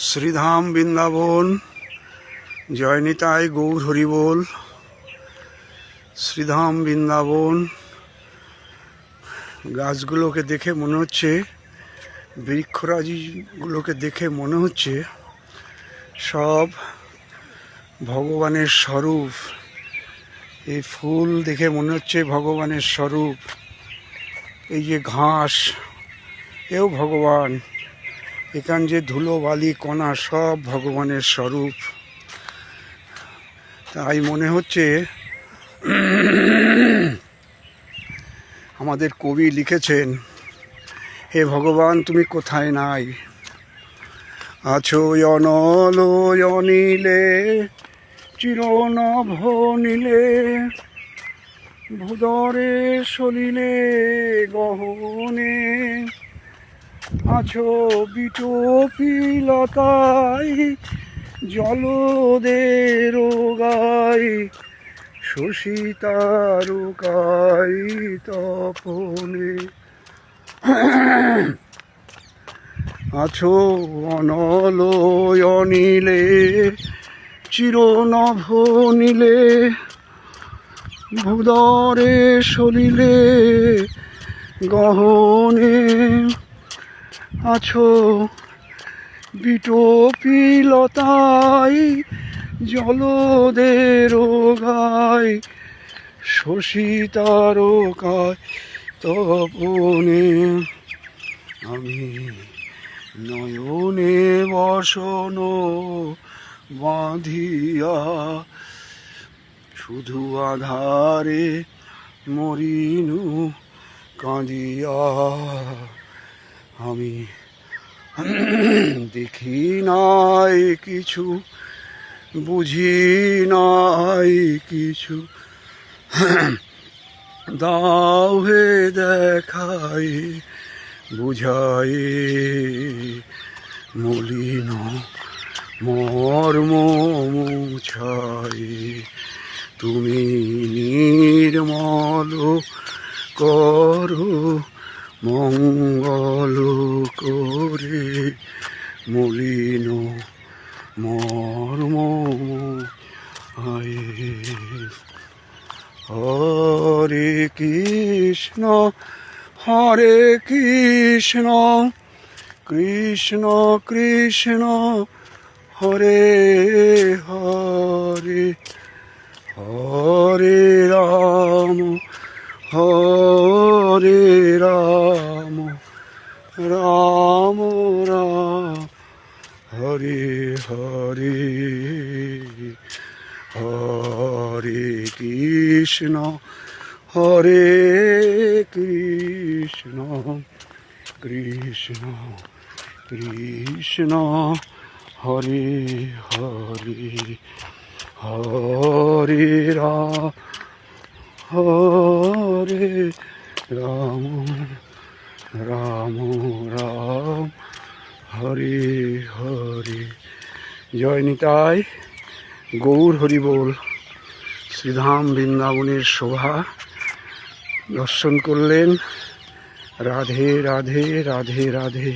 শ্রীধাম বৃন্দাবন, জয় নিতাই গৌর হরি বল। শ্রীধাম বৃন্দাবন, গাছগুলোকে দেখে মনে হচ্ছে, বৃক্ষরাজিগুলোকে দেখে মনে হচ্ছে সব ভগবানের স্বরূপ। এই ফুল দেখে মনে হচ্ছে ভগবানের স্বরূপ। এই যে ঘাস, এও ভগবান। এখান যে ধুলো বালি কণা সব ভগবানের স্বরূপ। তাই মনে হচ্ছে আমাদের কবি লিখেছেন, হে ভগবান তুমি কোথায় নাই, আছো অনল অনিলে, চিরনভ নীলে, ভূদরে সলিলে গহনে, আছো বিটোপিলতায়, জলদের গায়, শশী তারকায় তপনে। আছো অনল অনিলে, চিরনভ নীলে, ভূদরে সলিলে গহনে, আছো বিটোপিলতায়, জলদের গায়, শশী তারকায় তপনে। আমি নয়নে বসন বাঁধিয়া, শুধু আধারে মরিনু কাঁদিয়া। আমি দেখি নাই কিছু, বুঝি নাই কিছু, দাও হে দেখাই বুঝাই, মলিন মর্ম মুছাই। তুমি নির্মল করো মঙ্গল করে, মলিন মর্ম মুছাই। হরে কৃষ্ণ হরে কৃষ্ণ, কৃষ্ণ কৃষ্ণ হরে হরে, হরে রাম হরে রাম, রাম রাম হরে হরে। হরে কৃষ্ণ হরে কৃষ্ণ, কৃষ্ণ কৃষ্ণ হরে হরে, হরে রাম হরে রাম, রাম রাম হরে হরে। জয় নিতাই গৌর হরি বল। শ্রীধাম বৃন্দাবনের শোভা দর্শন করলেন। রাধে রাধে রাধে রাধে।